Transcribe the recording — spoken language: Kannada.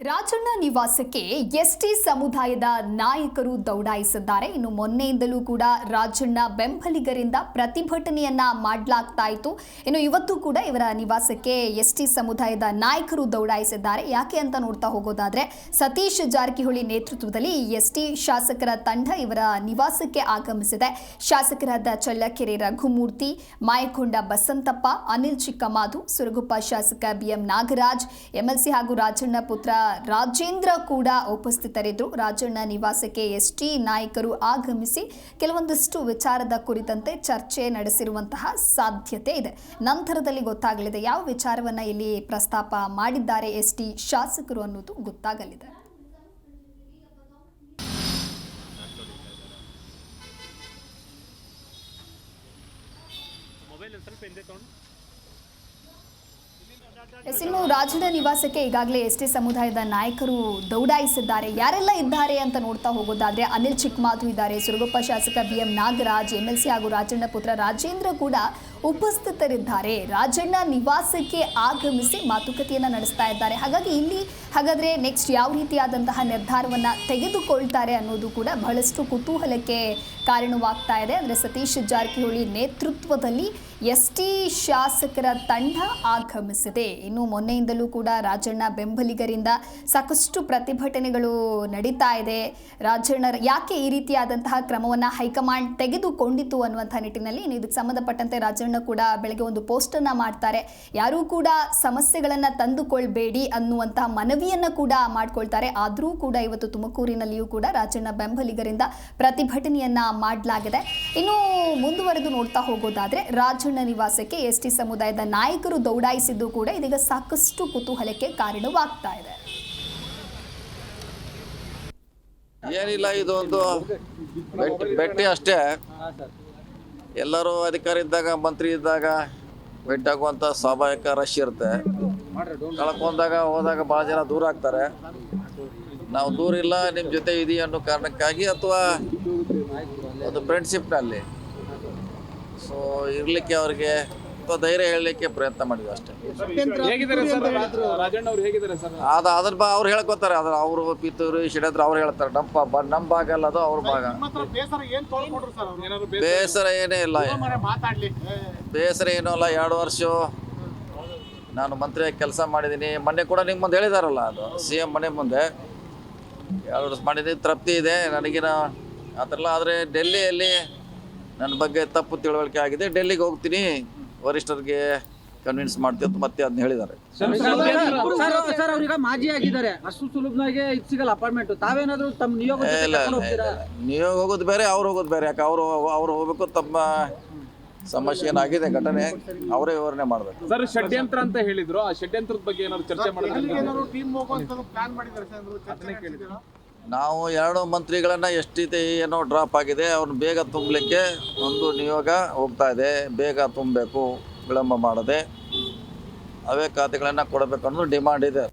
ರಾಜಣ್ಣ ನಿವಾಸಕ್ಕೆ ಎಸ್ಟಿ ಸಮುದಾಯದ ನಾಯಕರು ದೌಡಾಯಿಸಿದ್ದಾರೆ. ಇನ್ನು ಮೊನ್ನೆಯಿಂದಲೂ ಕೂಡ ರಾಜಣ್ಣ ಬೆಂಬಲಿಗರಿಂದ ಪ್ರತಿಭಟನೆಯನ್ನ ಮಾಡಲಾಗ್ತಾ ಇತ್ತು. ಇನ್ನು ಇವತ್ತು ಕೂಡ ಇವರ ನಿವಾಸಕ್ಕೆ ಎಸ್ಟಿ ಸಮುದಾಯದ ನಾಯಕರು ದೌಡಾಯಿಸಿದ್ದಾರೆ. ಯಾಕೆ ಅಂತ ನೋಡ್ತಾ ಹೋಗೋದಾದ್ರೆ, ಸತೀಶ್ ಜಾರಕಿಹೊಳಿ ನೇತೃತ್ವದಲ್ಲಿ ಎಸ್ಟಿ ಶಾಸಕರ ತಂಡ ಇವರ ನಿವಾಸಕ್ಕೆ ಆಗಮಿಸಿದೆ. ಶಾಸಕರಾದ ಚಳ್ಳಕೆರೆ ರಘುಮೂರ್ತಿ, ಮಾಯಕೊಂಡ ಬಸಂತಪ್ಪ, ಅನಿಲ್ ಚಿಕ್ಕಮಾದು, ಸುರಗುಪ್ಪ ಶಾಸಕ ಬಿಎಂ ನಾಗರಾಜ್, ಎಂಎಲ್ಸಿ ಹಾಗೂ ರಾಜಣ್ಣ ಪುತ್ರ ರಾಜೇಂದ್ರ ಕೂಡ ಉಪಸ್ಥಿತರಿದ್ದರು. ರಾಜಣ್ಣ ನಿವಾಸಕ್ಕೆ ಎಸ್ಟಿ ನಾಯಕರು ಆಗಮಿಸಿ ಕೆಲವೊಂದಿಷ್ಟು ವಿಚಾರದ ಕುರಿತಂತೆ ಚರ್ಚೆ ನಡೆಸಿರುವಂತಹ ಸಾಧ್ಯತೆ ಇದೆ. ನಂತರದಲ್ಲಿ ಗೊತ್ತಾಗಲಿದೆ ಯಾವ ವಿಚಾರವನ್ನ ಇಲ್ಲಿ ಪ್ರಸ್ತಾಪ ಮಾಡಿದ್ದಾರೆ ಎಸ್ಟಿ ಶಾಸಕರು ಅನ್ನೋದು ಗೊತ್ತಾಗಲಿದೆ. ಇನ್ನು ರಾಜಣ್ಣ ನಿವಾಸಕ್ಕೆ ಈಗಾಗಲೇ ಎಸ್ಟಿ ಸಮುದಾಯದ ನಾಯಕರು ದೌಡಾಯಿಸಿದ್ದಾರೆ. ಯಾರೆಲ್ಲ ಇದ್ದಾರೆ ಅಂತ ನೋಡ್ತಾ ಹೋಗೋದಾದ್ರೆ, ಅನಿಲ್ ಚಿಕ್ಕಮಾದು ಇದ್ದಾರೆ, ಸುರಗುಪ್ಪ ಶಾಸಕ ಬಿಎಂ ನಾಗರಾಜ್, ಎಂಎಲ್ಸಿ ಹಾಗೂ ರಾಜಣ್ಣ ಪುತ್ರ ರಾಜೇಂದ್ರ ಕೂಡ ಉಪಸ್ಥಿತರಿದ್ದಾರೆ. ರಾಜಣ್ಣ ನಿವಾಸಕ್ಕೆ ಆಗಮಿಸಿ ಮಾತುಕತೆಯನ್ನು ನಡೆಸ್ತಾ ಇದ್ದಾರೆ. ಹಾಗಾದ್ರೆ ನೆಕ್ಸ್ಟ್ ಯಾವ ರೀತಿಯಾದಂತಹ ನಿರ್ಧಾರವನ್ನ ತೆಗೆದುಕೊಳ್ತಾರೆ ಅನ್ನೋದು ಕೂಡ ಬಹಳಷ್ಟು ಕುತೂಹಲಕ್ಕೆ ಕಾರಣವಾಗ್ತಾ ಇದೆ. ಅಂದರೆ ಸತೀಶ್ ಜಾರಕಿಹೊಳಿ ನೇತೃತ್ವದಲ್ಲಿ ಎಸ್ಟಿ ಶಾಸಕರ ತಂಡ ಆಗಮಿಸಿದೆ. ಇನ್ನು ಮೊನ್ನೆಯಿಂದಲೂ ಕೂಡ ರಾಜಣ್ಣ ಬೆಂಬಲಿಗರಿಂದ ಸಾಕಷ್ಟು ಪ್ರತಿಭಟನೆಗಳು ನಡೀತಾ ಇದೆ. ರಾಜಣ್ಣ ಯಾಕೆ ಈ ರೀತಿಯಾದಂತಹ ಕ್ರಮವನ್ನು ಹೈಕಮಾಂಡ್ ತೆಗೆದುಕೊಂಡಿತು ಅನ್ನುವಂಥ ನಿಟ್ಟಿನಲ್ಲಿ ಇದಕ್ಕೆ ಸಂಬಂಧಪಟ್ಟಂತೆ ರಾಜಣ್ಣ ಕೂಡ ಬೆಳಗ್ಗೆ ಒಂದು ಪೋಸ್ಟ್ ಅನ್ನ ಮಾಡ್ತಾರೆ. ಯಾರೂ ಕೂಡ ಸಮಸ್ಯೆಗಳನ್ನು ತಂದುಕೊಳ್ಬೇಡಿ ಅನ್ನುವಂತಹ ಮನವಿಯನ್ನು ಕೂಡ ಮಾಡ್ಕೊಳ್ತಾರೆ. ಆದರೂ ಕೂಡ ಇವತ್ತು ತುಮಕೂರಿನಲ್ಲಿಯೂ ಕೂಡ ರಾಜಣ್ಣ ಬೆಂಬಲಿಗರಿಂದ ಪ್ರತಿಭಟನೆಯನ್ನ ಮಾಡಲಾಗಿದೆ. ಇನ್ನು ಮುಂದುವರೆದು ನೋಡ್ತಾ ಹೋಗೋದಾದ್ರೆ, ರಾಜಣ್ಣ ನಿವಾಸಕ್ಕೆ ಎಸ್ಟಿ ಸಮುದಾಯದ ನಾಯಕರು ದೌಡಾಯಿಸಿದ್ದು ಕೂಡ ಇದೀಗ ಸಾಕಷ್ಟು ಕುತೂಹಲಕ್ಕೆ ಕಾರಣವಾಗ್ತಾ ಇದೆ. ಏನಿಲ್ಲ, ಇದು ಒಂದು ಭೇಟಿ ಅಷ್ಟೇ. ಎಲ್ಲರೂ ಅಧಿಕಾರ ಇದ್ದಾಗ, ಮಂತ್ರಿ ಇದ್ದಾಗ ಭೇಟಿ ಆಗುವಂಥ ಸ್ವಾಭಾವಿಕ ರಶ್ ಇರುತ್ತೆ. ಕಳ್ಕೊಂಡಾಗ ಹೋದಾಗ ಭಾಳ ಜನ ದೂರ ಆಗ್ತಾರೆ. ನಾವು ದೂರ ಇಲ್ಲ, ನಿಮ್ಮ ಜೊತೆ ಇದೀವಿ ಅನ್ನೋ ಕಾರಣಕ್ಕಾಗಿ ಅಥವಾ ಒಂದು ಫ್ರೆಂಡ್ಶಿಪ್ನಲ್ಲಿ ಸೊ ಇರಲಿಕ್ಕೆ ಅವ್ರಿಗೆ ಅಥವಾ ಧೈರ್ಯ ಹೇಳಲಿಕ್ಕೆ ಪ್ರಯತ್ನ ಮಾಡಿದ್ವಿ ಅಷ್ಟೇ. ಅದನ್ನ ಅವ್ರು ಹೇಳ್ಕೊತಾರೆ. ಅದ್ರ ಅವರು ಪಿತ್ತೂರು ಷಡ್ಯಂತ್ರ ಅವ್ರು ಹೇಳ್ತಾರೆ. ನಮ್ಮ ಭಾಗ ಅಲ್ಲ, ಅದು ಅವ್ರ ಭಾಗ. ಬೇಸರ ಏನೇ ಇಲ್ಲ, ಬೇಸರ ಏನೂ ಅಲ್ಲ. 2 ವರ್ಷ ನಾನು ಮಂತ್ರಿಯಾಗಿ ಕೆಲಸ ಮಾಡಿದ್ದೀನಿ. ಮೊನ್ನೆ ಕೂಡ ನಿಮ್ಮ ಮುಂದೆ ಹೇಳಿದಾರಲ್ಲ, ಅದು CM ಮನೆ ಮುಂದೆ 2 ವರ್ಷ ಮಾಡಿದ್ದೀನಿ. ತೃಪ್ತಿ ಇದೆ ನನಗಿನ ಆ ಥರ ಎಲ್ಲ. ಆದರೆ ಡೆಲ್ಲಿಯಲ್ಲಿ ನನ್ನ ಬಗ್ಗೆ ತಪ್ಪು ತಿಳುವಳಿಕೆ ಆಗಿದೆ. ಡೆಲ್ಲಿಗೆ ಹೋಗ್ತೀನಿ, ವರಿಷ್ಠರಿಗೆ ಕನ್ವಿನ್ಸ್ ಮಾಡ್ತೀವಿ ಅಂತ ಮತ್ತೆ ಅದನ್ನ ಹೇಳಿದ್ದಾರೆ. ಮಾಜಿ ಆಗಿದ್ದಾರೆ, ಅಷ್ಟು ಸುಲಭವಾಗಿ ಸಿಗಲ್ಲ ಅಪಾರ್ಟ್ಮೆಂಟ್. ತಾವೇನಾದ್ರೂ ತಮ್ಮ ನಿಯೋಗ ಹೋಗೋದು ಬೇರೆ, ಅವ್ರು ಹೋಗೋದು ಬೇರೆ. ಯಾಕೆ ಅವ್ರು ಹೋಗ್ಬೇಕು, ತಮ್ಮ ಸಮಸ್ಯೆ ಏನಾಗಿದೆ ಘಟನೆ ಅವರೇ ವಿವರಣೆ ಮಾಡಬೇಕು. ಸರ್, ಷಡ್ಯಂತ್ರ ಅಂತ ಹೇಳಿದ್ರು. ಆ ಷಡ್ಯಂತ್ರದ ಬಗ್ಗೆ ಏನಾದ್ರು ಚರ್ಚೆ ಮಾಡಿದ್ರೆ ನಾವು 2 ಮಂತ್ರಿಗಳನ್ನ ಎಷ್ಟಿದೆ ಏನೋ ಡ್ರಾಪ್ ಆಗಿದೆ, ಅವ್ರನ್ನ ಬೇಗ ತುಂಬಲಿಕ್ಕೆ ಒಂದು ನಿಯೋಗ ಹೋಗ್ತಾ ಇದೆ. ಬೇಗ ತುಂಬಬೇಕು, ವಿಳಂಬ ಮಾಡದೆ ಅವೇ ಖಾತೆಗಳನ್ನು ಕೊಡಬೇಕು ಅನ್ನೋ ಡಿಮಾಂಡ್ ಇದೆ.